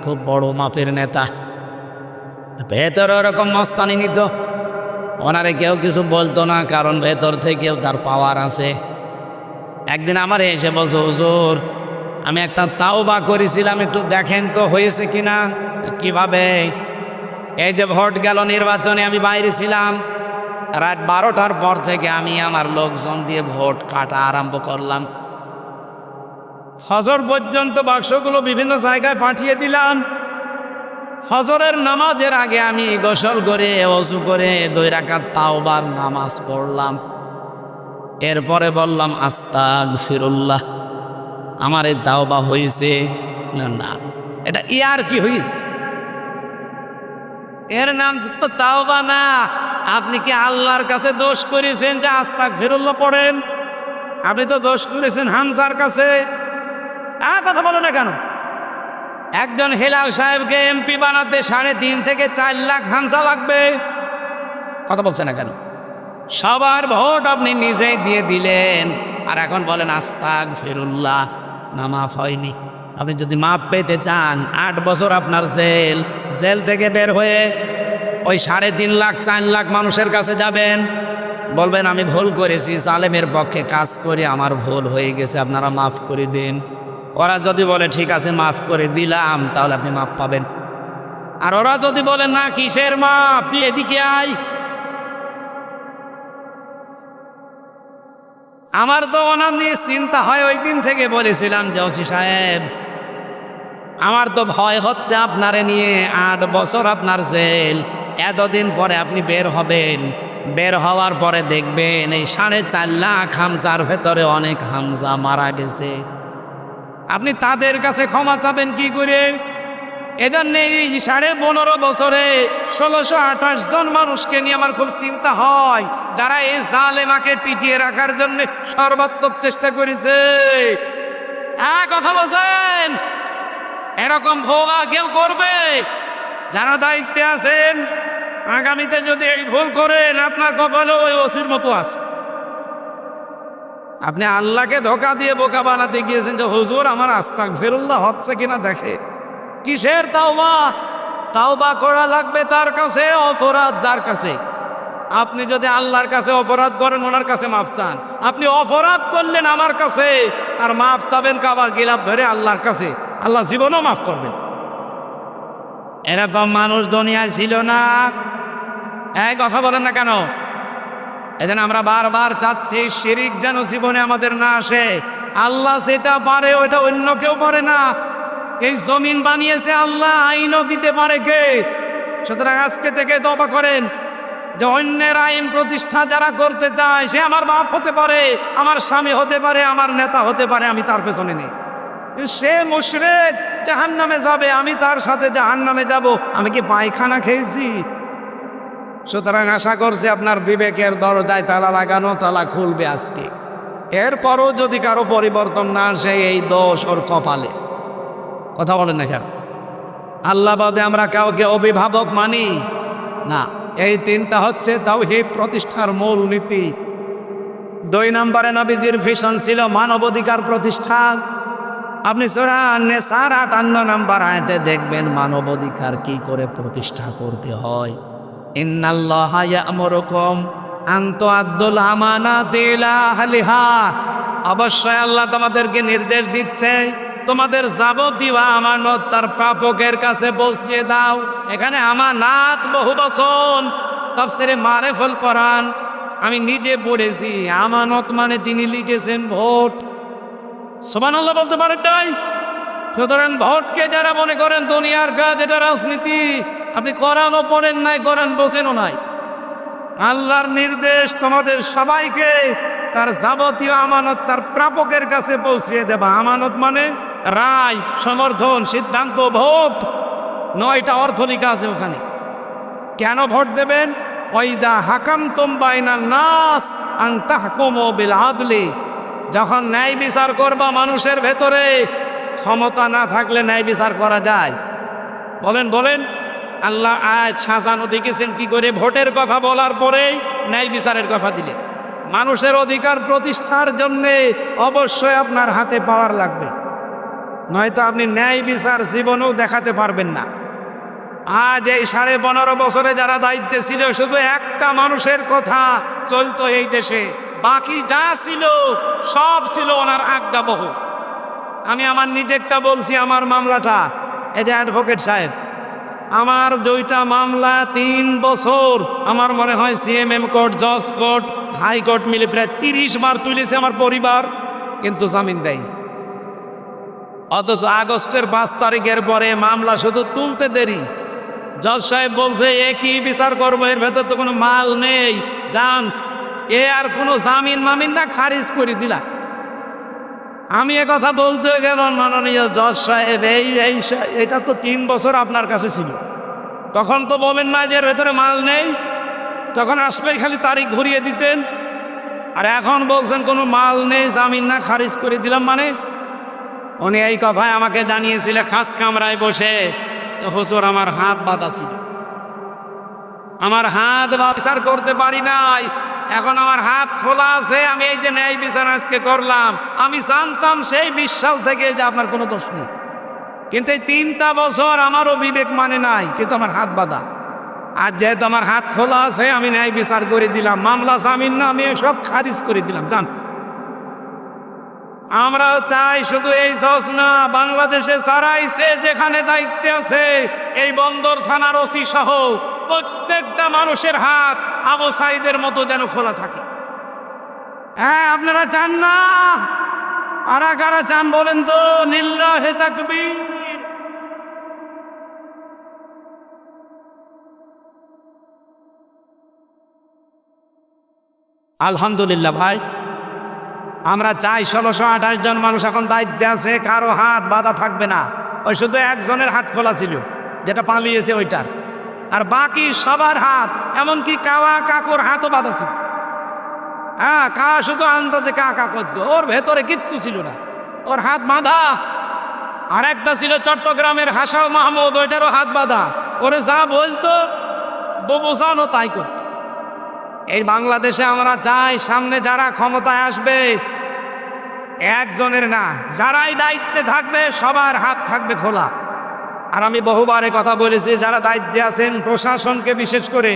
খুব বড় মাপের নেতা, ভেতরে ওরকম মস্তানি নিত। ওনারে কেউ কিছু বলতো না, কারণ ভেতর থেকেও তার পাওয়ার আছে। একদিন আমার এসে বলছে, হুজুর আমি একটা তাওবা করেছিলাম, একটু দেখেন তো হয়েছে কিনা। কিভাবে? এই যে ভোট গেল নির্বাচনে, আমি বাইরে ছিলাম, রাত 12টার পর থেকে আমি আমার লোকজন দিয়ে ভোট কাটা আরম্ভ করলাম। ফজর পর্যন্ত বাক্সগুলো বিভিন্ন জায়গায় পাঠিয়ে দিলাম। ফজরের নামাজের আগে আমি গোসল করে ওযু করে 2 রাকাত তাওবার নামাজ পড়লাম। এরপরে বললাম আস্তাগফিরুল্লাহ, আমার এই তাওবা হয়েছে না, এটা ইয়ার কি হয়েছে? এর নাম তো তাওবা না। আপনি কি আল্লাহর কাছে দোষ করেছেন যে আস্তাগফিরুল্লাহ পড়েন? আপনি তো দোষ করেছেন হামজার কাছে। কথা বলো না কেন? একজন হেলাল সাহেবকে এমপি বানাতে 3.5 থেকে 4 লাখ হামজা লাগবে। কথা বলছে না কেন? সবার ভোট আপনি নিজেই দিয়ে দিলেন, আর এখন বলেন আস্তাগফিরুল্লাহ, না মাফ হয়নি। আপনি যদি মাপ পেতে চান 8 বছর আপনার জেল থেকে বের হয়ে ওই 3.5 লাখ 4 লাখ মানুষের কাছে যাবেন, বলবেন আমি ভুল করেছি, জালেমের পক্ষে কাজ করে আমার ভুল হয়ে গেছে, আপনারা মাফ করে দিন। ওরা যদি বলে ঠিক আছে মাফ করে দিলাম, তাহলে আপনি মাফ পাবেন। আর ওরা যদি বলে না কিসের মাপ, তুই এদিকে আয়। আমার তো ওনার নিয়ে চিন্তা হয়, ওই দিন থেকে বলেছিলাম যে ওসি সাহেব আমার তো ভয় হচ্ছে আপনারে নিয়ে। 8 বছর আপনার জেল, এতদিন পরে আপনি বের হবেন, বের হওয়ার পরে দেখবেন এই 4.5 লাখ হামজার ভেতরে অনেক হামজা মারা গেছে। আপনি তাদের কাছে ক্ষমা চাবেন কি করে? এজন্য এই 15.5 বছরে 1628 জন মানুষকে নিয়ে আমার খুব চিন্তা হয়, যারা এই জালেমাকে টিকিয়ে রাখার জন্য সর্বাত্মক চেষ্টা করেছে। কথা বলছেন, এরকম ভোগা কেউ করবে? যারা দায়িত্বে আছেন, আগামীতে যদি এই ভুল করেন আপনার কপালে ওই ওসির মতো আছে। আপনি আল্লাহকে ধোকা দিয়ে বোকা বানাতে গিয়েছেন যে হুজুর আমার আস্তাগফিরুল্লাহ হচ্ছে কিনা দেখে। কিসের তাওবা? তাওবা করা লাগবে তার কাছে, অপরাধ যার কাছে। আপনি যদি আল্লাহর কাছে অপরাধ করেন, ওনার কাছে মাফ চান। আপনি অপরাধ করলেন আমার কাছে, আর মাফ চাবেন কাবার গিলাপ ধরে আল্লাহর কাছে, আল্লাহ জীবনও মাফ করবেন। এরকম মানুষ দুনিয়ায় ছিল না। এই কথা বলেন না কেন? এজন্য আমরা বারবার চাচ্ছি শিরিক যেন জীবনে আমাদের না আসে। আল্লাহ যেটা পারে ওটা অন্য কেউ পারে না। এই জমিন বানিয়েছে আল্লাহ, আইনও দিতে পারে কে? সুতরাং আজকে থেকে তওবা করেন যে অন্যের আইন প্রতিষ্ঠা যারা করতে চায়, সে আমার বাপ হতে পারে, আমার স্বামী হতে পারে, আমার নেতা হতে পারে, আমি তার পেছনে নেই। সে মুশরিক, জাহান্নামে যাবে, আমি তার সাথে জাহান্নামে যাব। আমি কি পায়খানা খেয়েছি? সুতরাং আশা করছি আপনার বিবেকের দরজায় তালা লাগানো, তালা খুলবে আজকে। এরপরও যদি কারো পরিবর্তন না আসে, এই দোষ ওর কপালে। কথা বলেন না কেন? আল্লাহ বাদে আমরা কাউকে অভিভাবক মানি না। এই 3টা হচ্ছে তাওহীদ প্রতিষ্ঠার মূল নীতি। 2 নম্বরে নবীজির ভিশন ছিল মানবাধিকার প্রতিষ্ঠা। আপনি সূরা নিসার 58 নম্বর আয়াতে দেখবেন মানবাধিকার কি করে প্রতিষ্ঠা করতে হয়। ইন্নাল্লাহা ইয়া'মুরুকুম আন তু'আদ্দুল আমানাতি ইলা আহলিহা। অবশ্যই আল্লাহ তোমাদেরকে নির্দেশ দিচ্ছে তোমাদের যাবতীয় আমানত তার প্রাপকের কাছে পৌঁছিয়ে দাও। এখানে আমানাত বহু বচন, তাফসীরে মারিফুল কোরআন আমি নিজে পড়েছি। আমানত মানে তিনি লিখেছেন ভোট। সুবহানাল্লাহ বলতে পারেন নাই? সুতরাং ভোটকে যারা মনে করেন দুনিয়ার কাজ, এটা রাজনীতি, আপনি কোরআনও পড়েন নাই, কোরআন বোঝেনও নাই। আল্লাহর নির্দেশ তোমাদের সবাইকে তার যাবতীয় আমানত তার প্রাপকের কাছে পৌঁছিয়ে দেবা। আমানত মানে রায়, সমর্থন, সিদ্ধান্ত, ভোট। 9টা অর্থ লেখা আছে ওখানে। কেন ভোট দেবেন? ওয়াইদা হাকামতুম বাইনান নাস আন তাহকুমু বিল আদলি। যখন ন্যায় বিচার করবা মানুষের ভেতরে, ক্ষমতা না থাকলে ন্যায় বিচার করা যায়? বলেন বলেন। আল্লাহ আয়াত সাজানো দেখেছেন কি করে? ভোটের কথা বলার পরেই ন্যায় বিচারের কথা দিলেন। মানুষের অধিকার প্রতিষ্ঠার জন্যে অবশ্যই আপনার হাতে পাওয়ার লাগবে। নয়তো আপনি ন্যায় বিচার জীবনেও দেখাতে পারবেন না। আজ এই 15.5 বছরে যারা দায়িত্বে ছিল, শুধু একটা মানুষের কথা চলতো এই দেশে, বাকি যা ছিল সব ছিল ওনার আজ্ঞাবহ। আমি আমার নিজেরটা বলছি, আমার মামলাটা, এই যে অ্যাডভোকেট সাহেব, আমার 2টা মামলা 3 বছর, আমার মনে হয় সিএমএম কোর্ট, জজ কোর্ট, হাইকোর্ট মিলে প্রায় 30 বার তুলেছে আমার পরিবার, কিন্তু জামিন দেয়। অথচ আগস্টের 5 তারিখের পরে মামলা শুধু তুলতে দেরি। জজ সাহেব বলছে এ কি বিচার করবো, এর ভেতর তো কোনো মাল নেই, যান, এ আর কোনো জামিন মামিন না, খারিজ করে দিলা। আমি কথা বলতে গেলাম, মাননীয় জজ সাহেব, এটা তো 3 বছর আপনার কাছে ছিল, তখন তো বলেন না যে এর ভেতরে মাল নেই, তখন আসলেই খালি তারিখ ঘুরিয়ে দিতেন, আর এখন বলছেন কোনো মাল নেই, জামিন না, খারিজ করে দিলাম। মানে উনি এই কথায় আমাকে জানিয়েছিলেন খাস কামরায় বসে, হুজুর আমার হাত বাঁধা ছিল, আমার হাত বিচার করতে পারি নাই, এখন আমার হাত খোলা আছে, আমি এই যে ন্যায় বিচার আজকে করলাম। আমি জানতাম সেই 20 সাল থেকে যে আপনার কোনো দোষ নেই, কিন্তু এই 3টা বছর আমারও বিবেক মানে নাই, কিন্তু আমার হাত বাঁধা। আর যেহেতু আমার হাত খোলা আছে, আমি ন্যায় বিচার করে দিলাম, মামলা জামিন না আমি সব খারিজ করে দিলাম। জান, আমরা চাই শুধু এই জজ না, বাংলাদেশে যারাইছে যেখানে দায়িত্বে আছে, এই বন্দর থানার ওসি সহ প্রত্যেকটা মানুষের হাত আবু সাইদের মতো যেন খোলা থাকে। হ্যাঁ, আপনারা চান না? আর কারা চান বলেন তো? লিল্লাহে তাকবীর। আলহামদুলিল্লাহ ভাই, আমরা চাই 1628 জন মানুষ এখন দায়িত্বে আছে, কারো হাত বাঁধা থাকবে না। ওই শুধু একজনের হাত খোলা ছিল, যেটা পালিয়েছে ওইটার, আর বাকি সবার হাত, এমনকি কাওয়া কাকুর হাতও বাঁধা ছিল। হ্যাঁ, কাওয়া শুধু আন্দাজে কা করতো, ওর ভেতরে কিচ্ছু ছিল না, ওর হাত বাঁধা। আর একটা ছিল চট্টগ্রামের হাসাও মাহমুদ, ওইটারও হাত বাঁধা, ওরে যা বলতো বোঝানো তাই করত। এই বাংলাদেশে আমরা চাই সামনে যারা ক্ষমতায় আসবে, একজনের না, যারাই দায়িত্বে থাকবে সবার হাত থাকবে খোলা। আর আমি বহুবারে কথা বলেছি, যারা দায়িত্বে আছেন, প্রশাসনকে বিশেষ করে,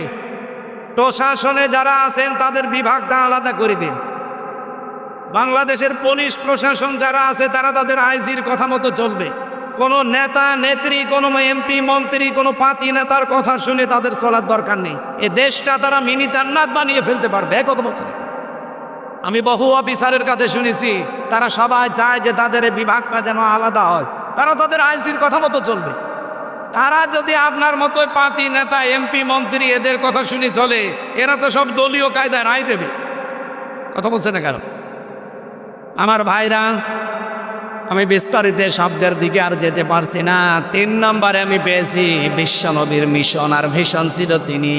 প্রশাসনে যারা আছেন তাদের বিভাগটা আলাদা করে দিন। বাংলাদেশের পুলিশ প্রশাসন যারা আছে, তারা তাদের আইজির কথা মতো চলবে। কোনো নেতা নেত্রী, কোনো এমপি মন্ত্রী, কোনো পাতি নেতার কথা শুনে তাদের চলার দরকার নেই। এ দেশটা তারা মিনি জান্নাত বানিয়ে ফেলতে পারবে, কত বলছেন। আমি বহু অফিসারের কাছে শুনেছি, তারা সবাই চায় যে তাদের এই বিভাগটা যেন আলাদা হয়, তারা তাদের আইজির কথা মতো চলবে। তারা যদি আপনার মতো পাতি নেতা, এমপি মন্ত্রী এদের কথা শুনে চলে, এরা তো সব দলীয় কায়দায় রায় দেবে। কথা বলছে না কেন? আমার ভাইরা, আমি বিস্তারিত শব্দের দিকে আর যেতে পারছি না। 3 নম্বরে আমি পেয়েছি বিশ্বনবীর মিশন, আর ভিশন ছিল তিনি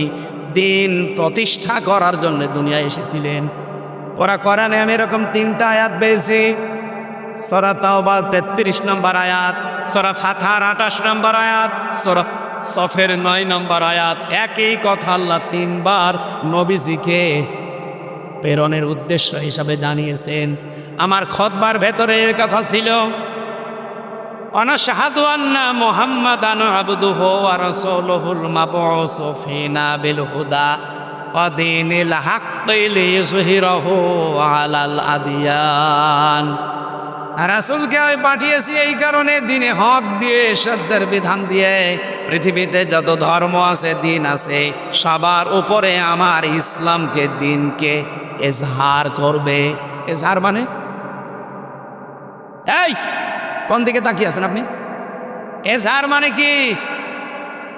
দিন প্রতিষ্ঠা করার জন্য দুনিয়ায় এসেছিলেন। ওরা কোরআনে আমি এরকম 3টা আয়াত পেয়েছি। সূরা তাওবা 33 নম্বর আয়াত, সূরা ফাতহার 28 নম্বর আয়াত, সূরা সফের 9 নম্বর আয়াত। একই কথা আল্লাহ 3 বার নবীজিকে প্রেরণের উদ্দেশ্য হিসাবে জানিয়েছেন। আমার খুতবার ভেতরে এর কথা ছিল, অনাশহাদু আন্না মুহাম্মাদান আবদুহু ওয়া রাসূলুহুল মাবউসু ফিনা বিল হুদা ওয়া দীনিল হাক্কি লিইয়ুযহিরাহু আলাল আদিয়ান। রাসূলকে আমি পাঠিয়েছি এই কারণে, দিনে হক দিয়ে, সত্যের বিধান দিয়ে, পৃথিবীতে যত ধর্ম আছে, দিন আছে, সবার উপরে আমার ইসলামকে, দিনকে এজহার করবে। এজহার মানে, এই কোন দিকে তাকিয়ে আছেন আপনি? এজহার মানে কি?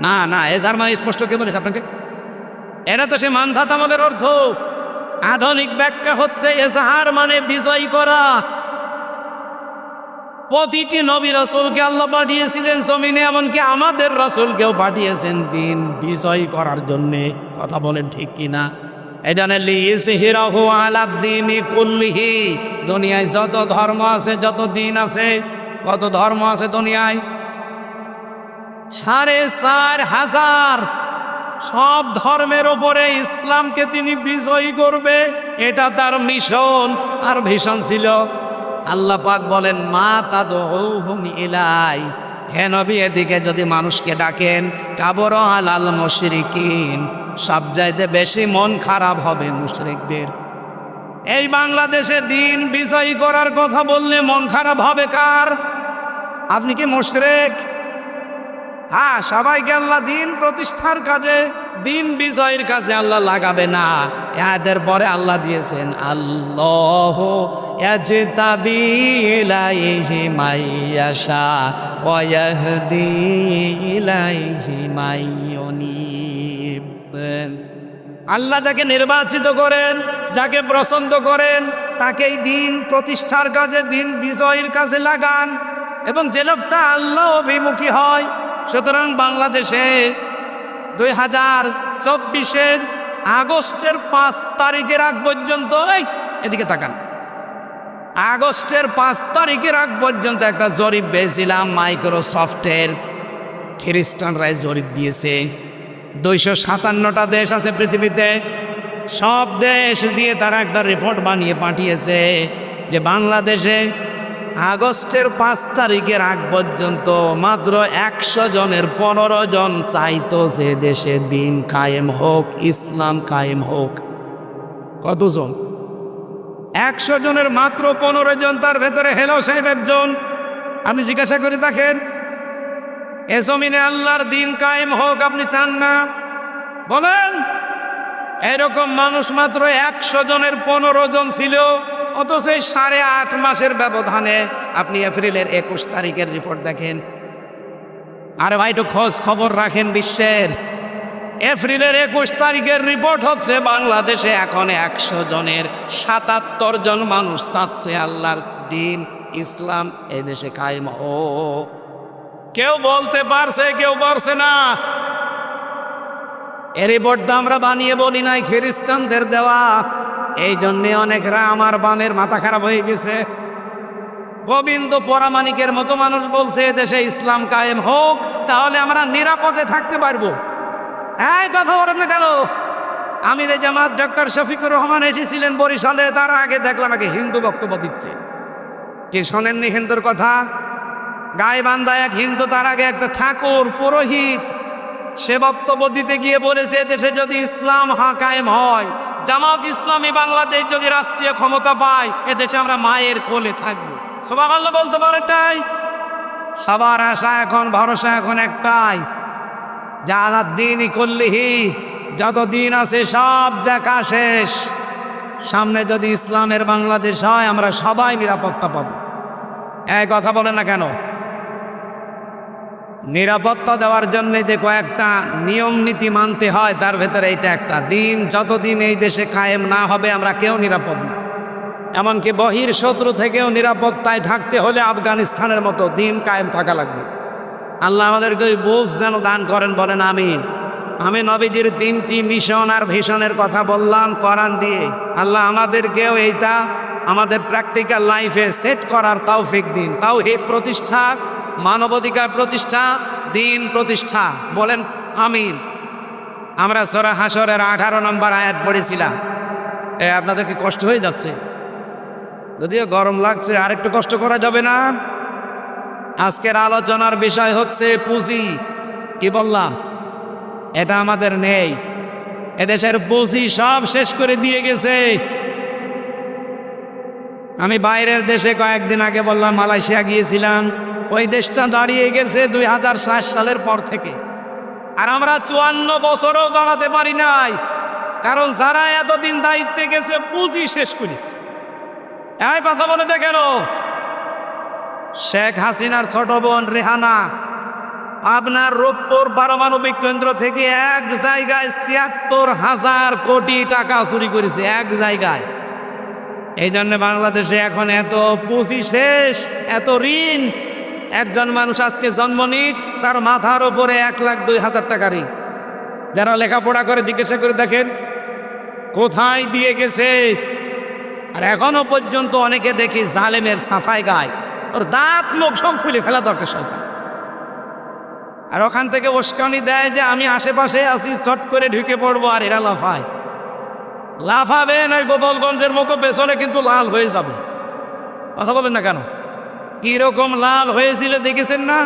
না না, এজহার মানে স্পষ্ট কে বলেছে আপনাকে? এটা তো সে মানধাতামলের অর্থ। আধুনিক ব্যাখ্যা হচ্ছে এজহার মানে বিজয় করা। প্রতিটি নবী রাসূলকে আল্লাহ পাঠিয়েছিলেন জমিনে, এমনকি আমাদের রাসূলকেও পাঠিয়েছেন দিন বিজয় করার জন্যে। কথা বলেন ঠিক কিনা? এজন্য লিইয়ুযহিরাহু আলাদ দীনি কুল্লিহি, দুনিয়ায় যত ধর্ম আছে, যত দিন আছে, কত ধর্ম আছে দুনিয়ায়? ৪৫০০০। সব ধর্মের ওপরে ইসলামকে তিনি বিজয়ী করবে, এটা তার মিশন আর ভিশন ছিল। আল্লাহ পাক বলেন মা তাদউহুম ইলাই, হে নবী এদিকে যদি মানুষকে ডাকেন কাবর আলাল মুশরিকিন, সব চাইতে বেশি মন খারাপ হবে মুশরিকদের। এই বাংলাদেশে দিন বিজয়ী করার কথা বললে মন খারাপ হবে কার? আপনি কি মুশরিক? হ্যাঁ, সবাইকে আল্লাহ দিন প্রতিষ্ঠার কাজে, দিন বিজয়ের কাজে আল্লাহ লাগাবে না। এদের পরে আল্লাহ দিয়েছেন আল্লাহ ইয়াজতাবি ইলাইহি মাইয়াশা ওয়া ইয়াহদি ইলাইহি মাইয়ুনিব। আল্লাহ যাকে নির্বাচিত করেন, যাকে পছন্দ করেন, তাকেই দিন প্রতিষ্ঠার কাজে, দিন বিজয়ের কাজে লাগান, এবং যে লোকটা আল্লাহ অভিমুখী হয়। সুতরাং বাংলাদেশে 2024 আগস্টের 5 তারিখের আগ পর্যন্ত, এদিকে তাকান, আগস্টের 5 তারিখের আগ পর্যন্ত একটা জরিপ পেয়েছিলাম মাইক্রোসফটের, খ্রিস্টানরাই জরিপ দিয়েছে। 257টা দেশ আছে পৃথিবীতে, সব দেশ দিয়ে তারা একটা রিপোর্ট বানিয়ে পাঠিয়েছে যে বাংলাদেশে আগস্টের 5 তারিখের আগ পর্যন্ত মাত্র 100 জনের 15 জন চাইতো যে দেশে দিন কায়েম হোক, ইসলাম কায়েম হোক। কতজন? 100 জনের মাত্র 15 জন, তার ভেতরে হেলো সাহেব একজন। আমি জিজ্ঞাসা করি দেখেন, এ জমিনে আল্লাহর দিন কায়েম হোক আপনি চান না? বলেন। এরকম মানুষ মাত্র 100 জনের 15 জন ছিল, অথচ এই 8.5 মাসের ব্যবধানে আপনি এপ্রিলের 21 তারিখের রিপোর্ট দেখেন। আরে ভাই, একটু খোঁজ খবর রাখেন বিশ্বের। এপ্রিলের 21 তারিখের রিপোর্ট হচ্ছে বাংলাদেশে এখন 100 জনের 77 জন মানুষ চাচ্ছে আল্লাহর দিন ইসলাম এই দেশে কায়েম হোক। কেউ বলতে পারছে, কেউ পারছে না। এই রিপোর্টটা আমরা বানিয়ে বলি নাই, খ্রিস্টানদের দেওয়া। এই জন্যে অনেকরা আমার বামের মাথা খারাপ হয়ে গেছে। গোবিন্দ পরামানিকের মতো মানুষ বলছে দেশে ইসলাম কায়েম হোক, তাহলে আমরা নিরাপদে থাকতে পারবো। এই কথা বলেন না কেন? আমিরে জামাত ডক্টর শফিকুর রহমান এসেছিলেন বরিশালে, তার আগে দেখলাম একে হিন্দু বক্তব্য দিচ্ছে। কি শোনেননি হিন্দুর কথা? গাইবান্ধায় এক হিন্দু, তার আগে একটা ঠাকুর পুরোহিত, সে বক্তব্য দিতে গিয়ে বলেছে দেশে যদি ইসলাম কায়েম হয়, জামাত ইসলামী বাংলাদেশ যদি রাষ্ট্রীয় ক্ষমতা পায়, এদেশে আমরা মায়ের কোলে থাকবো। সুবহানাল্লাহ বলতে পারে। তাই সবার আশা এখন, ভরসা এখন একটাই, যারা দিনই করলিহি, যত দিন আছে সব দেখা শেষ। সামনে যদি ইসলামের বাংলাদেশ হয়, আমরা সবাই নিরাপত্তা পাবো। এই কথা বলে না কেন? নিরাপত্তা দেওয়ার জন্য যে কয়েকটা নিয়ম নীতি মানতে হয়, তার ভেতরে এইটা একটা। দিন যতদিন এই দেশে কায়েম না হবে, আমরা কেউ নিরাপদ না। এমনকি বহির শত্রু থেকেও নিরাপত্তায় থাকতে হলে আফগানিস্তানের মতো দিন কায়েম থাকা লাগবে। আল্লাহ আমাদেরকে ওই বোঝ যেন দান করেন, বলেন আমিন। আমি নবীজির 3টি মিশন আর ভিশনের কথা বললাম কোরআন দিয়ে। আল্লাহ আমাদেরকেও এইটা আমাদের প্র্যাকটিক্যাল লাইফে সেট করার তৌফিক দিন। তাওহীদ প্রতিষ্ঠা, মানবাধিকার প্রতিষ্ঠা, দিন প্রতিষ্ঠা, বলেন আমিন। আমরা সূরা হাশরের 18 নম্বর আয়াত পড়েছিলাম। আপনাদের কি কষ্ট হয়ে যাচ্ছে? যদিও গরম লাগছে, আরেকটু কষ্ট করা যাবে না? আজকের আলোচনার বিষয় হচ্ছে পুঁজি। কি বললাম? এটা আমাদের নেই। এদেশের পুঁজি সব শেষ করে দিয়ে গেছে। আমি বাইরের দেশে কয়েকদিন আগে বললাম মালয়েশিয়া গিয়েছিলাম, ওই দেশটা দাঁড়িয়ে গেছে 2007 সালের পর থেকে। আর আমরা 54 বছরও দাঁড়াতে পারি নাই, কারণ যারা এতদিন দায়িত্বে গেছে পুঁজি শেষ করেছে। এই কথা বলে দেখেন, শেখ হাসিনার ছোট বোন রেহানা আপনার রূপপুর পারমাণবিক কেন্দ্র থেকে এক জায়গায় ৭৬,০০০ কোটি টাকা চুরি করেছে, এক জায়গায়। এই জন্য বাংলাদেশে এখন এত পুঁজি শেষ, এত ঋণ। একজন মানুষ আজকে জন্ম নিক, তার মাথার উপরে ১,০২,০০০ টাকা ঋণ। যারা লেখাপড়া করে জিজ্ঞাসা করে দেখেন কোথায় দিয়ে গেছে। আর এখনো পর্যন্ত অনেকে দেখি জালেমের সাফাই গায়, ওর দাঁত মুখ সব ফুলে ফেলা দরকার শয়তান। আর ওখান থেকে উস্কানি দেয় যে আমি আশেপাশে আছি, চট করে ঢুকে পড়বো, আর এরা লাফায়। লাফাবে না, গোপালগঞ্জের মতো পেছনে কিন্তু লাল হয়ে যাবে। কথা বলেন না কেন? কিরকম লাল হয়েছিল দেখেছেন না?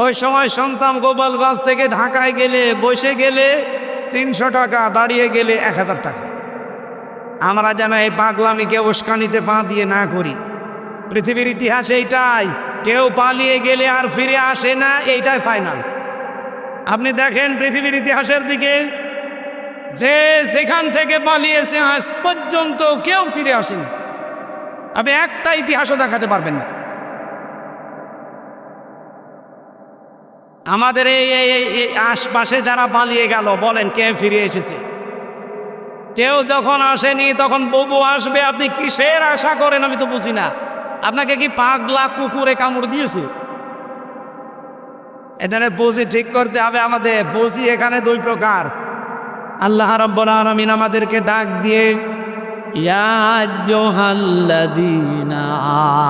ওই সময় সন্তান গোপালগঞ্জ থেকে ঢাকায় গেলে বসে গেলে 300 টাকা, দাঁড়িয়ে গেলে 1000 টাকা। আমরা যেন এই পাগলামিকে উস্কানিতে পা দিয়ে না করি। পৃথিবীর ইতিহাস এইটাই, কেউ পালিয়ে গেলে আর ফিরে আসে না, এইটাই ফাইনাল। আপনি দেখেন পৃথিবীর ইতিহাসের দিকে, যে যেখান থেকে পালিয়েছে আজ পর্যন্ত কেউ ফিরে আসেনি। আপনি একটা ইতিহাসও দেখাতে পারবেন না। আমাদের এই আশপাশে যারা পালিয়ে গেল, বলেন কে ফিরে এসেছে? কেউ যখন আসেনি তখন বউ আসবে, আপনি কিসের আশা করেন আমি তো বুঝি না। আপনাকে কি পাগলা কুকুরে কামড় দিয়েছে? এখানে বুঝি ঠিক করতে হবে আমাদের। বুঝি এখানে 2 প্রকার। আল্লাহ রাব্বুল আলামিন আমাদেরকে ডাক দিয়ে ইয়া আইয়ুহাল্লাযীনা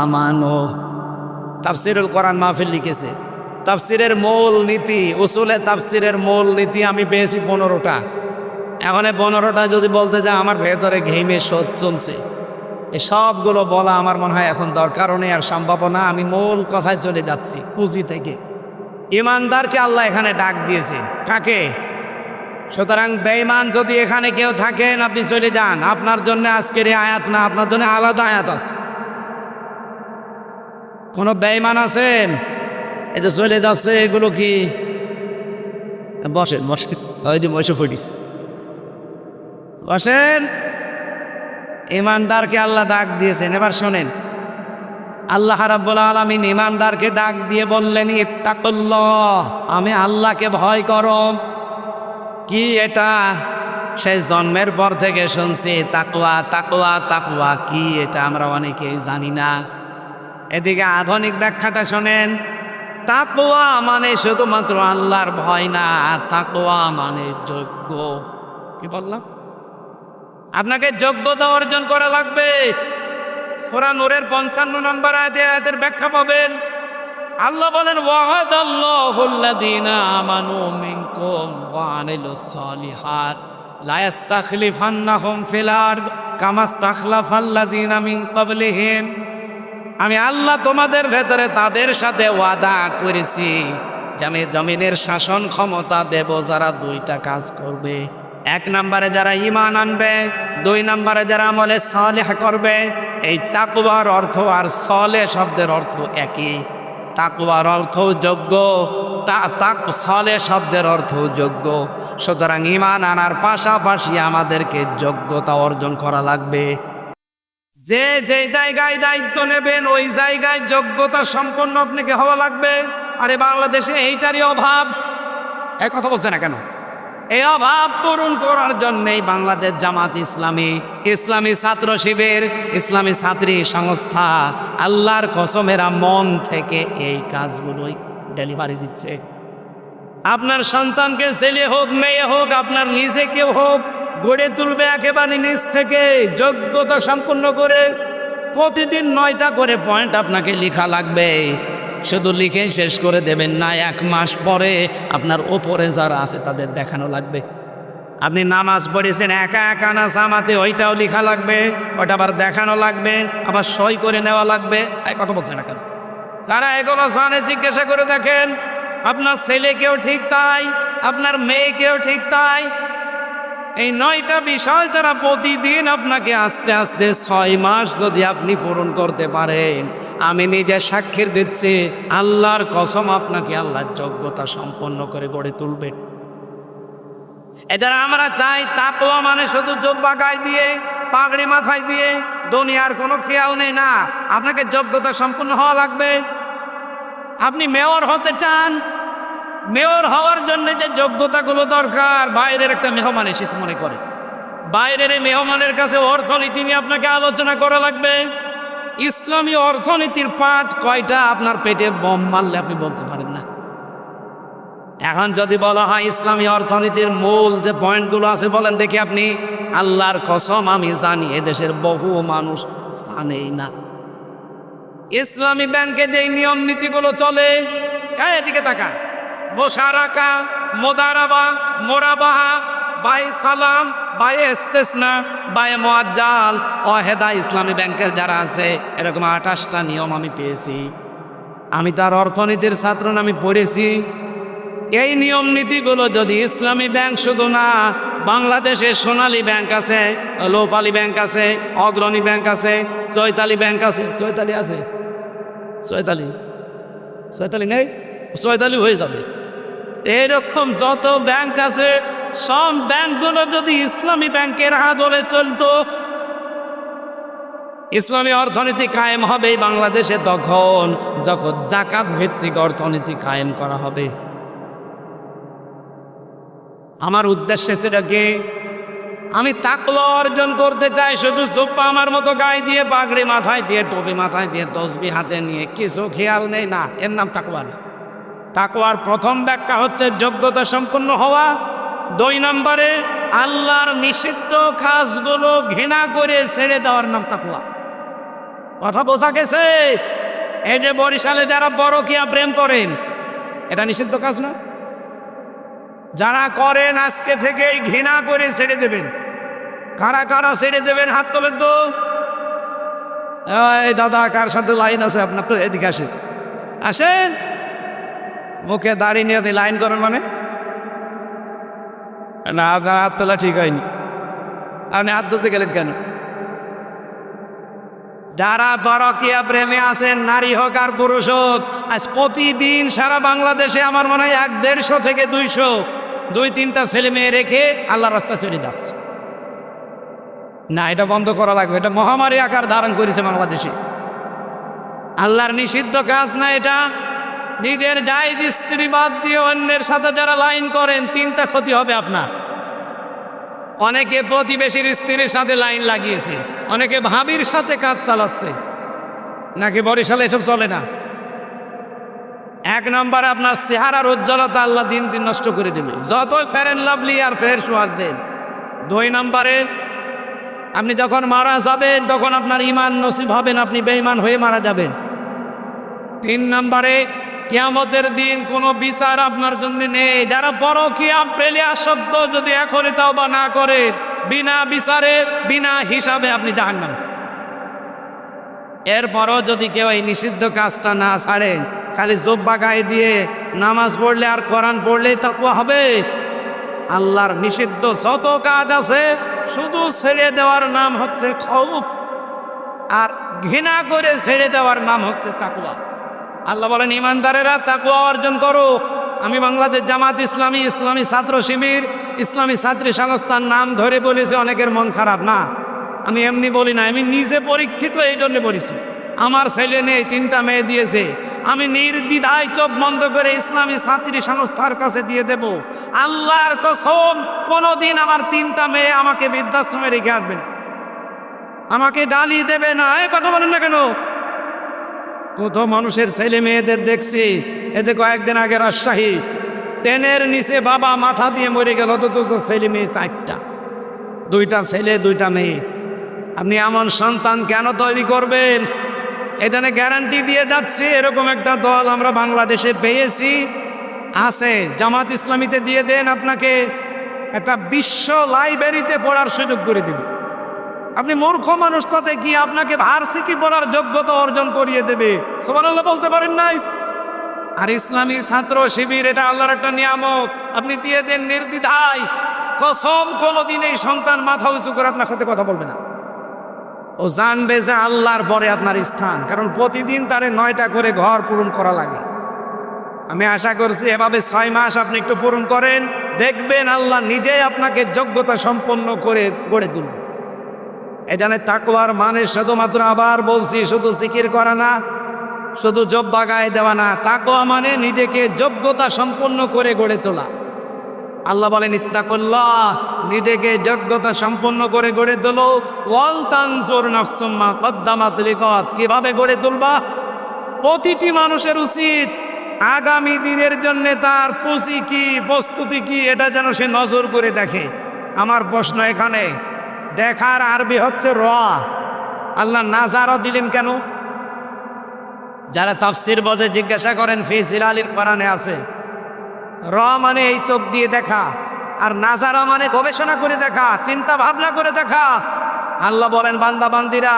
আমানু, তাফসীরুল কোরআন মাহফিল লিখেছে। তাফসীরের মূল নীতি, উসুলে তাফসীরের মূল নীতি আমি পেয়েছি 15টা। এখন 15টা যদি বলতে যাই আমার ভেতরে ঘেমে শোধ চলছে। এই সবগুলো বলা আমার মনে হয় এখন দরকারও নেই আর সম্ভাবনা। আমি মূল কথায় চলে যাচ্ছি। পুঁজি থেকে ইমানদারকে আল্লাহ এখানে ডাক দিয়েছে। কাকে? সুতরাং বেঈমান যদি এখানে কেউ থাকেন আপনি চলে যান। আপনার জন্য আজকের এই আয়াত না, আপনার জন্য আলাদা আয়াত আছে। কোনো বেঈমান আছেন? এই যে চলে যাচ্ছে, এগুলো কি? বসেন বসেন, ওই যে বসে পড়িস, বসেন। ইমানদারকে আল্লাহ ডাক দিয়েছেন। এবার শোনেন, আল্লাহ রাব্বুল আলামিন ইমানদারকে ডাক দিয়ে বললেন ইত্তাকুল্লাহ, আমি আল্লাহকে ভয় করো। কি এটা? সেই জন্মের পর থেকে শুনছি তাকওয়া তাকওয়া তাকওয়া। কি এটা আমরা অনেকেই জানি না। এদিকে আধুনিক ব্যাখ্যাটা শোনেন। তাকওয়া মানে শুধুমাত্র আল্লাহর ভয় না, তাকওয়া মানে যোগ্য। কি বললাম? আপনাকে যোগ্যতা অর্জন করা লাগবে। সূরা নূরের 55 নম্বর আয়াতের ব্যাখ্যা পাবেন। আল্লাহ বলেন ওয়াদাল্লাহুল্লাযীনা আমানু মিনকুম ওয়া আমিলুস সালিহাত লা ইস্তাখলিফান্নাহুম ফিল আরদ কামা ইস্তাখলাফাল্লাযীনা মিন ক্বাবলিহিম। আমি আল্লাহ তোমাদের ভেতরে তাদের সাথে ওয়াদা করেছি যে আমি জমিনের শাসন ক্ষমতা দেব যারা 2টা কাজ করবে। 1 নম্বরে যারা ঈমান আনবে, 2 নম্বরে যারা আমলে সালেহ করবে। এই তাকওয়ার অর্থ আর সালেহ শব্দের অর্থ একই। তাকওয়ার অর্থ যোগ্য, সালেহ শব্দের অর্থ যোগ্য। সুতরাং ঈমান আনার পাশাপাশি আমাদেরকে যোগ্যতা অর্জন করা লাগবে। যে যে জায়গায় দায়িত্ব নেবেন ওই জায়গায় যোগ্যতা সম্পন্ন আপনাকে হওয়া লাগবে। আরে বাংলাদেশে এইটারই অভাব। এক কথা বলছে না কেন? এই অভাব পূরণ করার জন্যই বাংলাদেশ জামাত ইসলামী, ইসলামী ছাত্র শিবির, ইসলামী ছাত্রী সংস্থা আল্লাহর কসমেরা মন থেকে এই কাজগুলোই ডেলিভারি দিচ্ছে। আপনার সন্তানকে ছেলে হোক মেয়ে হোক, আপনার নিজেকেও হোক, গড়ে তুলবে একেবারে নিজ থেকে যোগ্যতা সম্পন্ন করে। প্রতিদিন 9টা করে পয়েন্ট আপনাকে লেখা লাগবে। শুধু লিখে শেষ করে দেবেন না, 1 মাস পরে আপনার ওপরে যারা আছে তাদের দেখানো লাগবে। আপনি নামাজ পড়েছেন একা একা না জামাতে, ওইটাও লেখা লাগবে, ওটা আবার দেখানো লাগবে, আবার সই করে নেওয়া লাগবে। এই কথা বলছে না কেন? যারা এগুলো জানে জিজ্ঞাসা করে দেখেন। আপনার ছেলেকেও ঠিক তাই, আপনার মেয়েকেও ঠিক তাই। এই 9টা বিষয় তারা প্রতিদিন আপনাকে আস্তে আস্তে 6 মাস যদি আপনি পূরণ করতে পারেন, আমি নিজে সাক্ষী দিচ্ছি আল্লাহর কসম আপনাকে আল্লাহর যোগ্যতা সম্পন্ন করে গড়ে তুলবে। এদের আমরা চাই তাকওয়া মানে শুধু জুব্বা গায়ে দিয়ে, পাগড়ি মাথায় দিয়ে দুনিয়ার কোনো খেয়াল নেই না। আপনাকে যোগ্যতা সম্পন্ন হওয়া লাগবে। আপনি মেয়র হতে চান, মেয়র হওয়ার জন্য যে যোগ্যতাগুলো দরকার, বাইরের একটা মেহমান এসেছে মনে করে, বাইরের এই মেহমানের কাছে অর্থনীতি নিয়ে আপনাকে আলোচনা করা লাগবে। ইসলামী অর্থনীতির পাঠ কয়টা আপনার পেটে বম মারলে আপনি বলতে পারেন না। এখন যদি বলা হয় ইসলামী অর্থনীতির মূল যে পয়েন্টগুলো আছে বলেন দেখি আপনি। আল্লাহর কসম আমি জানি এদেশের বহু মানুষ জানেই না। ইসলামী ব্যাংকে যে নিয়ম নীতিগুলো চলে, এদিকে তাকা, মোশারাকা, মোদারাবা, মোরাবাহা, বাই সালাম, বাই ইস্তেসনা, বাই মুআজ্জাল, ওয়াহেদা ইসলামী ব্যাংকের যারা আছে, এরকম 28টা নিয়ম আমি পেয়েছি। আমি তার অর্থনীতির ছাত্র, আমি পড়েছি। এই নিয়ম নীতিগুলো যদি ইসলামী ব্যাংক শুধু না, বাংলাদেশে সোনালী ব্যাংক আছে, লোপালী ব্যাংক আছে, অগ্রণী ব্যাংক আছে, চৈতালি ব্যাংক আছে, চৈতালি আছে, চৈতালি নেই, চৈতালি হয়ে যাবে। এরকম যত ব্যাংক আছে, সব ব্যাংকগুলো যদি ইসলামী ব্যাংকের আদলে চলতো, ইসলামী অর্থনীতি কায়েম হবে বাংলাদেশে তখন, যখন জাকাত ভিত্তিক অর্থনীতি কায়েম করা হবে। আমার উদ্দেশ্য সেটা কি? আমি তাকওয়া অর্জন করতে চাই। শুধু জুব্বা আমার মতো গায়ে দিয়ে, পাগড়ি মাথায় দিয়ে, টুপি মাথায় দিয়ে, তসবিহ হাতে নিয়ে কিছু খেয়াল নেই, না, এর নাম তাকওয়া না। তাকওয়ার প্রথম ব্যাখ্যা হচ্ছে যোগ্যতা সম্পন্ন হওয়া। 2 নম্বরে আল্লাহর নিষিদ্ধ কাজগুলো ঘৃণা করে ছেড়ে দেওয়ার নাম তাকওয়া। কথা বোঝা গেছে? এই যে বরিশালে যারা পরকীয়া প্রেম করেন, এটা নিষিদ্ধ কাজ না? যারা করেন আজকে থেকেই ঘৃণা করে ছেড়ে দেবেন। কারা কারা ছেড়ে দেবেন হাত তোলেন তো। এই দাদা, কার সাথে লাইন আছে আপনার? তো এদিকে আসেন, আসেন। মুখে দাড়ি নিয়ে লাইন করেন মানে? না, আপনার হাত তোলা ঠিক হয়নি। আপনি হাত ধরতে গেলেন কেন? যারা পরকীয়া প্রেমে আছেন, নারী হোক আর পুরুষ হোক, আজ প্রতিদিন সারা বাংলাদেশে আমার মনে হয় 150 থেকে 200, 2-3টা ছেলে মেয়ে রেখে আল্লাহ রাস্তা চলে যাচ্ছে। না, এটা বন্ধ করা লাগবে। এটা মহামারী আকার ধারণ করেছে বাংলাদেশে। আল্লাহর নিষিদ্ধ কাজ না এটা। নিজের জায়েজ স্ত্রী বাদ দিয়ে অন্যের সাথে যারা লাইন করেন, 3টা ক্ষতি হবে আপনার। অনেকে প্রতিবেশীর স্ত্রীর সাথে লাইন লাগিয়েছে, অনেকে ভাবির সাথে কাজ চালাচ্ছে। নাকি বরিশালে এসব চলে না? 1 নম্বরে আপনার চেহারার উজ্জ্বলতা আল্লাহ দিন দিন নষ্ট করে দেবে, যতই ফেয়ার অ্যান্ড লাভলি আর ফেয়ার সোয়ার দেন। 2 নম্বরে আপনি যখন মারা যাবেন, তখন আপনার ঈমান নসিব হবেন, আপনি বেঈমান হয়ে মারা যাবেন। 3 নম্বরে কিয়ামতের দিন কোনো বিচার আপনার জন্য নেই। যারা পরকীয়া প্রেমে আসক্ত, যদি এখনই তওবা না করে, বিনা বিচারে, বিনা হিসাবে আপনি জাহান্নামে। এরপরও যদি কেউ এই নিষিদ্ধ কাজটা না ছাড়েন, খালি জুব্বা গায়ে দিয়ে নামাজ পড়লে আর কোরআন পড়লেই তাকওয়া হবে? আল্লাহর নিষিদ্ধ যত কাজ আছে, শুধু ছেড়ে দেওয়ার নাম হচ্ছে খৌফ, আর ঘৃণা করে ছেড়ে দেওয়ার নাম হচ্ছে তাকওয়া। আল্লাহ বলেন, ইমানদারেরা তাকওয়া অর্জন করো। আমি বাংলাদেশ জামাত ইসলামী, ইসলামী ছাত্র শিবির, ইসলামী ছাত্রী সংস্থার নাম ধরে বলেছি, অনেকের মন খারাপ না। আমি এমনি বলি না, আমি নিজে পরীক্ষিত, এই জন্য বলেছি। আমার ছেলে নেই, 3টা মেয়ে দিয়েছে। আমি নির্দ্বিধায় চোখ বন্ধ করে ইসলামী ছাত্রী সংস্থার কাছে দিয়ে দেব। আল্লাহর কসম, কোনোদিন আমার 3টা মেয়ে আমাকে বৃদ্ধাশ্রমে রেখে আসবে না, আমাকে ডালি দেবে না। এই কথা বলেন না কেন? কত মানুষের ছেলে মেয়েদের দেখছি। এতে কয়েকদিন আগে রাজশাহী, ট্রেনের নিচে বাবা মাথা দিয়ে মরে গেল, অথচ ছেলে মেয়ে 4টা, 2টা ছেলে 2টা মেয়ে। আপনি এমন সন্তান কেন তৈরি করবেন? এখানে গ্যারান্টি দিয়ে যাচ্ছে, এরকম একটা দল আমরা বাংলাদেশে পেয়েছি, আছে। জামাত ইসলামীতে দিয়ে দেন, আপনাকে একটা বিশ্ব লাইব্রেরিতে পড়ার সুযোগ করে দিবে। আপনি মূর্খ মানুষ, তাতে কি আপনাকে ভার্সিটি পড়ার যোগ্যতা অর্জন করিয়ে দেবে। সুবহানাল্লাহ বলতে পারেন নাই? আর ইসলামী ছাত্র শিবির, এটা আল্লাহর একটা নিয়ামত, আপনি দিয়ে দেন নির্দ্বিধায়। কসম, কোনোদিন এই সন্তান মাথা উঁচু করে আপনার সাথে কথা বলবে না। ও জানবে যে আল্লাহর পরে আপনার স্থান, কারণ প্রতিদিন তারে 9টা করে ঘর পূরণ করা লাগে। আমি আশা করছি এভাবে 6 মাস আপনি একটু পূরণ করেন, দেখবেন আল্লাহ নিজেই আপনাকে যোগ্যতা সম্পন্ন করে গড়ে তুলবে। এখানে তাকওয়ার মানে শুধুমাত্র, আবার বলছি, শুধু জিকির করা না, শুধু জব্বা গায়ে দেওয়া না। তাকওয়া মানে নিজেকে যোগ্যতা সম্পন্ন করে গড়ে তোলা। আল্লাহ বলেন, ইত্তাকুল্লাহ, নিজেকে যোগ্যতা সম্পন্ন করে গড়ে তোলো। ওয়াল তানজুর নাফসুম মা কদ্দামাত লিগাদ। কিভাবে গড়ে তুলবা? প্রতিটি মানুষের উচিত আগামী দিনের জন্য তার পুঁজি কি, প্রস্তুতি কি, এটা যেন সে নজর করে দেখে। আমার প্রশ্ন এখানে, দেখার আরবি হচ্ছে র। আল্লাহ নাজারও দিলেন কেন? যারা তাফসীর বোঝে জিজ্ঞাসা করেন, ফি জিলালিল কোরআনে আছে। র মানে এই চোখ দিয়ে দেখা, আর নাজারা মানে গবেষণা করে দেখা, চিন্তা ভাবনা করে দেখা। আল্লাহ বলেন বান্দা বান্দিরা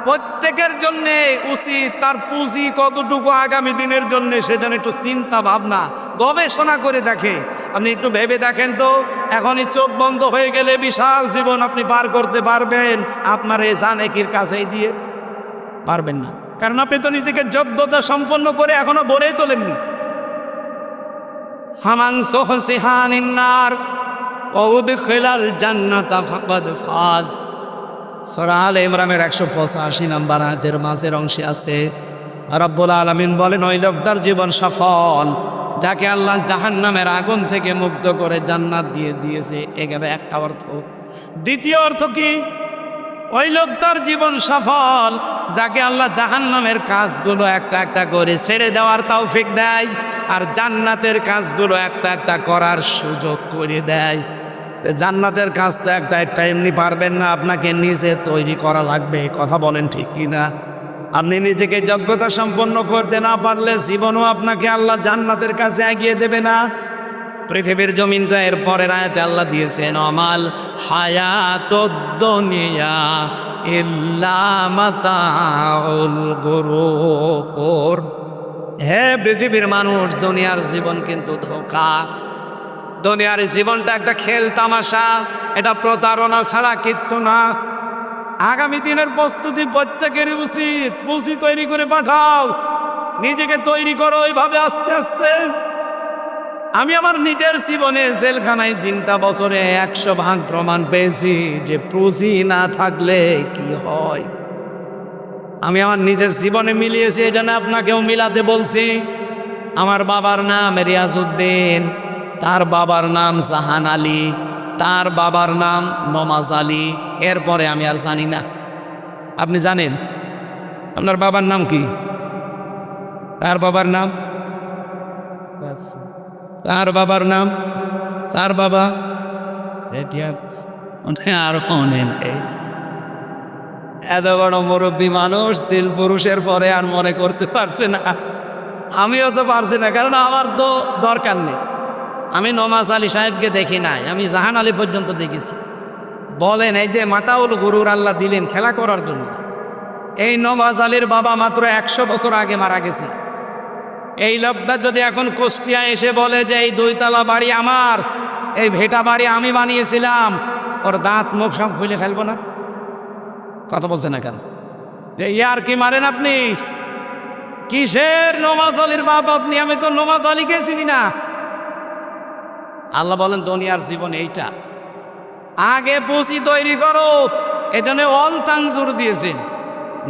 প্রত্যেকের জন্যে উচিত তার পুঁজি কতটুকু আগামী দিনের জন্য সেটা একটু চিন্তা ভাবনা গবেষণা করে দেখে। আপনি একটু ভেবে দেখেন তো, এখনই চোখ বন্ধ হয়ে গেলে বিশাল জীবন আপনি পার করতে পারবেন আপনার এই জানেকির কাছেই দিয়ে? পারবেন না, কারণ আপনি তো নিজেকে যোগ্যতা সম্পন্ন করে এখনো গড়েই তোলেননি। হামান সোহসিহানিন নার ওয়া উদখিলাল জান্নাতা ফাকাদ ফাজ। সূরা আলে ইমরানের 185 নম্বর আয়াতের মাঝের অংশে আছে রব্বুল আলামিন বলেন, ওই লোকটার জীবন সফল যাকে আল্লাহ জাহান্নামের আগুন থেকে মুক্ত করে জান্নাত দিয়ে দিয়েছে। এখানে একটা অর্থ। দ্বিতীয় অর্থ কি? ওই লোকটার জীবন সফল যাকে আল্লাহ জাহান্নামের কাজগুলো একটা একটা করে ছেড়ে দেওয়ার তৌফিক দেয় আর জান্নাতের কাজগুলো একটা একটা করার সুযোগ করে দেয়। জান্নাতের কাজ তো একটা একটা এমনি পারবেন না, আপনাকে নিজে তৈরি করা লাগবে। কথা বলেন ঠিক কিনা? আপনি নিজেকে যোগ্যতা সম্পন্ন করতে না পারলে জীবনও আপনাকে আল্লাহ জান্নাতের কাছে এগিয়ে দেবে না। পৃথিবীর জমিনটা এর পরের আয়াতে আল্লাহ দিয়েছেন, আমাল হায়াতুদ দুনিয়া ইল্লা মাতাউল গুরুর। হে পৃথিবীর মানুষ, দুনিয়ার জীবন কিন্তু ধোঁকা। দুনিয়ার জীবনটা একটা খেল তামাশা, এটা প্রতারণা ছাড়া কিচ্ছু না। আগামী দিনের প্রস্তুতি প্রত্যেকেরই উচিত। পুঁজি তৈরি করে পাঠাও, নিজেকে তৈরি করো ওইভাবে আস্তে আস্তে। আমি আমার নিজের জীবনে জেলখানায় 3টা বছরে 100% প্রমাণ পেয়েছি যে পুঁজি না থাকলে কি হয়। আমি আমার নিজের জীবনে মিলিয়েছি, এটা না আপনাকেও মিলাতে বলছি। আমার বাবার নাম রিয়াজউদ্দিন, তার বাবার নাম জাহান আলী, তার বাবার নাম নমাজ আলী। এরপরে আমি আর জানি না। আপনি জানেন আপনার বাবার নাম কি? তার বাবার নাম, তার বাবার নাম, তার বাবা আর অনেক। এত বড় মুরব্বী মানুষ দিল পুরুষের পরে আর মনে করতে পারছে না। আমিও তো পারছি না, কারণ আমার তো দরকার নেই। আমি নমাজ আলী সাহেবকে দেখি নাই, আমি জাহান আলী পর্যন্ত দেখেছি। বলেন, এই যে মাতাউল গুরুর আল্লাহ দিলেন খেলা করার জন্য, এই নমাজ আলীর বাবা মাত্র 100 বছর আগে মারা গেছে। এই লোকটা যদি এখন কুষ্টিয়া এসে বলে যে এই 2 তলা বাড়ি আমার, এই ভেটা বাড়ি আমি বানিয়েছিলাম, ওর দাঁত মুখ সব খুলে ফেলবো না? কথা বলছে না কেন? ইয়ার কি মারেন আপনি? কিসের নমাজ আলীর বাপ আপনি? আমি তো নমাজ আলীকে চিনি না। আল্লাহ বলেন দুনিয়ার জীবন এইটা, আগে পুঁজি তৈরি করো। এজন্য অল তানজুর দিয়েছেন,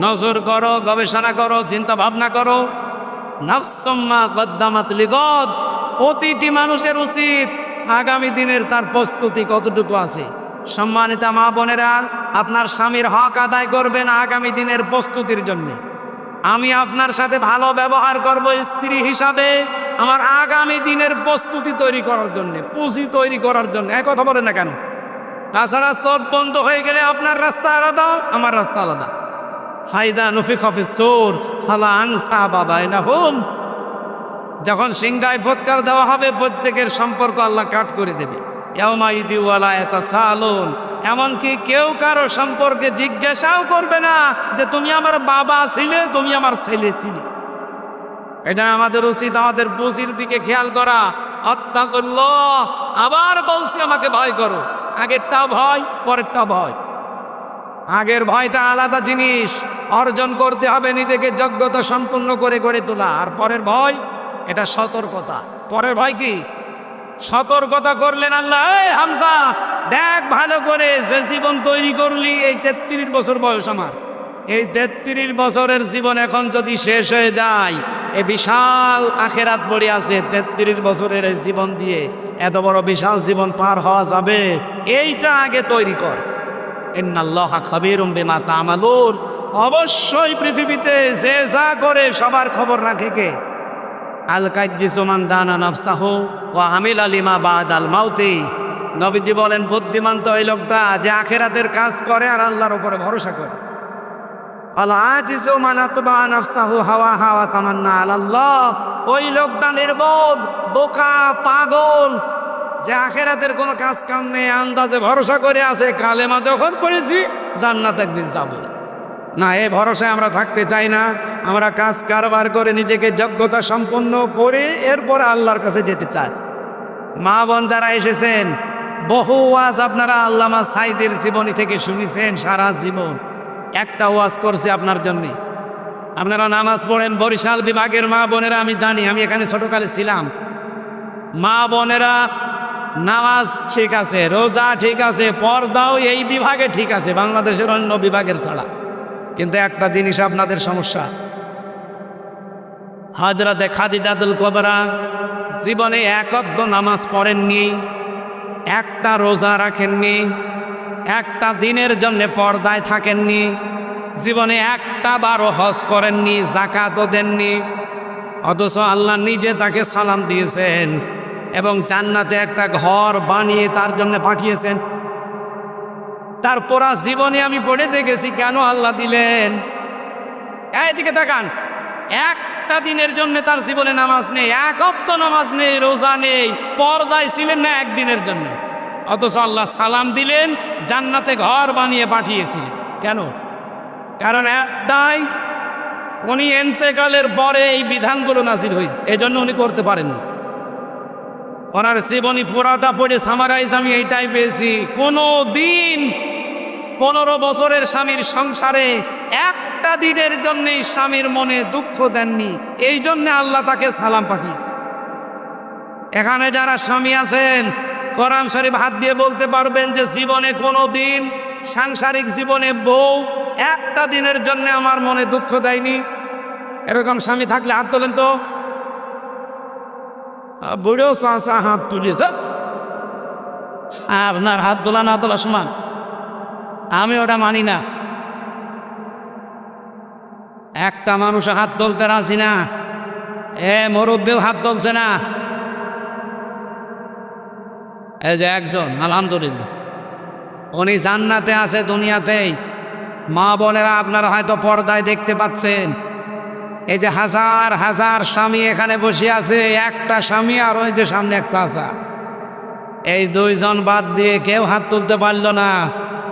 নজর করো, গবেষণা করো, চিন্তা ভাবনা করো। নাফসুম্মা কদ্দামাত লিগদ। প্রতিটি মানুষের উচিত আগামী দিনের তার প্রস্তুতি কতটুকু আছে। সম্মানিতা মা বোনেরা, আপনার স্বামীর হক আদায় করবেন আগামী দিনের প্রস্তুতির জন্য। আমি আপনার সাথে ভালো ব্যবহার করব স্ত্রী হিসাবে আমার আগামী দিনের প্রস্তুতি তৈরি করার জন্য, পুঁজি তৈরি করার জন্য। এক কথা বলেন না কেন? তাছাড়া সব বন্ধ হয়ে গেলে আপনার রাস্তা আলাদা, আমার রাস্তা আলাদা। ফাইদা নফিখা ফিস-সূর ফালা আনসাবা বাইনাহুম। যখন সিংহায় ফৎকার দেওয়া হবে, প্রত্যেকের সম্পর্ক আল্লাহ কাট করে দেবে। ইয়াউমাইযি ওয়ালা ইয়াতাসালুন। এমনকি কেউ কারো সম্পর্কে জিজ্ঞাসাও করবে না যে তুমি আমার বাবা ছিলে, তুমি আমার ছেলে ছিলে। এটা আমাদের উচিত, আমাদের পুঁজির দিকে খেয়াল করা। আত্তাকুল্লাহ। আবার বলছি, আমাকে ভয় করো। আগেরটাও ভয়, পরেরটাও ভয়। আগের ভয়টা আলাদা জিনিস, অর্জন করতে হবে নিজেকে যোগ্যতা সম্পূর্ণ করে গড়ে তোলা। আর পরের ভয়, এটা সতর্কতা। পরের ভয় কি? সতর্কতা করলেন আল্লাহ, এই হামজা দেখ ভালো করে, যে জীবন তৈরি করলি, এই 33 বছর বয়স আমার, এই 33 বছরের জীবন এখন যদি শেষ হয়ে যায়, এই বিশাল আখেরাত পড়ে আছে। 33 বছরের এই জীবন দিয়ে এত বড় বিশাল জীবন পার হওয়া যাবে? এইটা আগে তৈরি কর। ইন্নাল্লাহা খাবীরুম বিমা তা'মালুন। অবশ্যই পৃথিবীতে যে যা করে সবার খবর রাখে কে? আল কাইয়্যিসু মান দানা নাফসাহু ওয়া আমিলা লিমা বাদাল মাউতি। নবীজি বলেন, বুদ্ধিমান তো ওই লোকটা যে আখেরাতের কাজ করে আর আল্লাহর উপরে ভরসা করে। আল আজিজু মান আতবা নাফসাহু হাওয়াহা ওয়া তামান্না আলাল্লাহ। ওই লোকটা নির্বোধ, বোকা, পাগল, যে আখেরাতের কোনো কাজ কাম নেই, আন্দাজে ভরসা করে আছে, কালেমা যখন পড়েছি জান্নাত একদিন যাব। না, এই ভরসায় আমরা থাকতে চাই না। আমরা কাজ কারবার করে নিজেকে যোগ্যতা সম্পন্ন করে এরপরে আল্লাহর কাছে যেতে চাই। মা বোন যারা এসেছেন, বহু ওয়াজ আপনারা আল্লামা সাইদের জীবনী থেকে শুনেছেন সারা জীবন। একটা ওয়াজ করছে আপনার জন্যে। আপনারা নামাজ পড়েন, বরিশাল বিভাগের মা বোনেরা আমি জানি, আমি এখানে ছোটকালে ছিলাম। মা বোনেরা নামাজ ঠিক আছে, রোজা ঠিক আছে, পর্দাও এই বিভাগে ঠিক আছে, বাংলাদেশের অন্য বিভাগের ছাড়া। কিন্তু একটা জিনিস আপনাদের সমস্যা, হযরতে খাদিজাতুল কুবরা জীবনে এক ওয়াক্ত নামাজ পড়েননি, একটা রোজা রাখেননি, একটা দিনের জন্য পর্দায় থাকেননি, জীবনে একটা বারও হজ করেননি, যাকাতও দেননি। অথচ আল্লাহ নিজে তাকে সালাম দিয়েছেন এবং জান্নাতে একটা ঘর বানিয়ে তার জন্য পাঠিয়েছেন। তার পুরা জীবনে আমি পড়ে দেখেছি কেন আল্লাহ দিলেন। এইদিকে তাকান, একটা দিনের জন্য তার জীবনে নামাজ নেই, এক ওয়াক্ত নামাজ নেই, রোজা নেই, পর্দায় ছিলেন না একদিনের জন্য। অথচ আল্লাহ সালাম দিলেন, জান্নাতে ঘর বানিয়ে পাঠিয়েছিলেন। কেন? কারণ একটাই, উনি ইন্তেকালের পরে এই বিধানগুলো নাযিল হয়েছে, এজন্য উনি করতে পারেন। ওনার জীবনী পুরাটা পড়ে সামারাইজ আমি এইটাই পেয়েছি, কোনো দিন 15 বছরের স্বামীর সংসারে একটা দিনের জন্যেই স্বামীর মনে দুঃখ দেননি, এই জন্যে আল্লাহ তাকে সালাম পাঠিয়েছে। এখানে যারা স্বামী আছেন, কোরআন শরীফ হাত দিয়ে বলতে পারবেন যে জীবনে কোনো দিন সাংসারিক জীবনে বউ একটা দিনের জন্য আমার মনে দুঃখ দেয়নি? এরকম স্বামী থাকলে হাত তোলেন তো। বুড়ো চাচা হাত তুলেছে, আপনার হাত তোলা না তোলা সমান, আমি ওটা মানি না। একটা মানুষ হাত তুলতে রাজি না, মুরব্বিও হাত তুলছে না। এই যে একজন আলহামদুলিল্লাহ উনি জান্নাতে আছে দুনিয়াতেই। মা বোনেরা আপনারা হয়তো পর্দায় দেখতে পাচ্ছেন, এই যে হাজার হাজার স্বামী এখানে বসে আছে, একটা স্বামী আর ওই যে সামনে এক চাচা, এই দুইজন বাদ দিয়ে কেউ হাত তুলতে পারল না।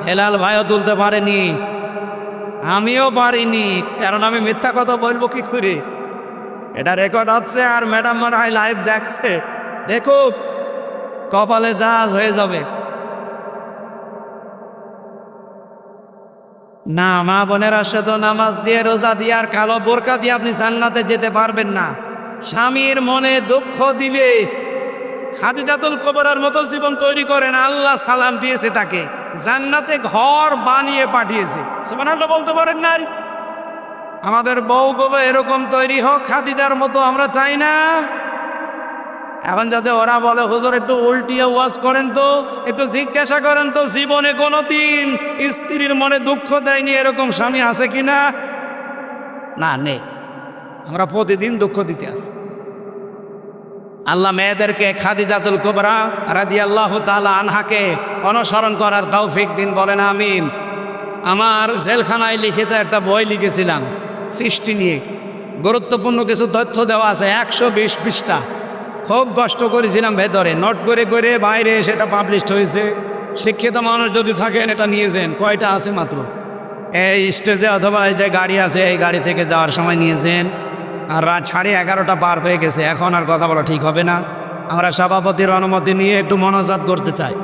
হেলাল ভাইও তুলতে পারেনি, আমিও পারিনি, কারণ আমি মিথ্যা কথা বলবো কি করে? এটা রেকর্ড হচ্ছে আর ম্যাডাম মনে হয় লাইভ দেখছে। দেখো, কপালে জাহাজ হয়ে যাবে। না, মা বোনেরা শুধু নামাজ দিয়ে রোজা দিয়ে আর কালো বোরকা দিয়ে আপনি জান্নাতে যেতে পারবেন না। স্বামীর মনে দুঃখ দিলে খাদিজাতুল কুবরার মতো জীবন তৈরি করেন, আল্লাহ সালাম দিয়েছে, তাকে জান্নাতে ঘর বানিয়ে পাঠিয়েছে। সুবহানাল্লাহ বলতে পারেন না? আমাদের বউগুলো এরকম তৈরি হোক খাদিজার মতো, আমরা চাই না। এখন যাতে ওরা বলে হুজুর একটু উল্টিয়ে ওয়াজ করেন তো, একটু জিজ্ঞাসা করেন তো জীবনে কোনোদিন স্ত্রীর মনে দুঃখ দেয়নি এরকম স্বামী আছে কিনা? না, নেই। আমরা প্রতিদিন দুঃখ দিতে আসি। আল্লাহ মেয়েদেরকে খাদিজাতুল কুবরা রাদিয়াল্লাহু তাআলা আনহাকে অনুসরণ করার তৌফিক দিন, বলেন আমিন। আমার জেলখানায় লিখিত একটা বই লিখেছিলাম সৃষ্টি নিয়ে, গুরুত্বপূর্ণ কিছু তথ্য দেওয়া আছে, 120 পৃষ্ঠা। খুব কষ্ট করেছিলাম, ভেতরে নোট করে করে বাইরে সেটা পাবলিশড হয়েছে। শিক্ষিত মানুষ যদি থাকেন এটা নিয়ে যান, কয়টা আছে মাত্র। এই স্টেজে অথবা এই যে গাড়ি আছে, এই গাড়ি থেকে যাওয়ার সময় নিয়ে যান। আর রাত 11:30 পার হয়ে গেছে, এখন আর কথা বলা ঠিক হবে না। আমরা সভাপতির অনুমতি নিয়ে একটু মনোজাত করতে চাই।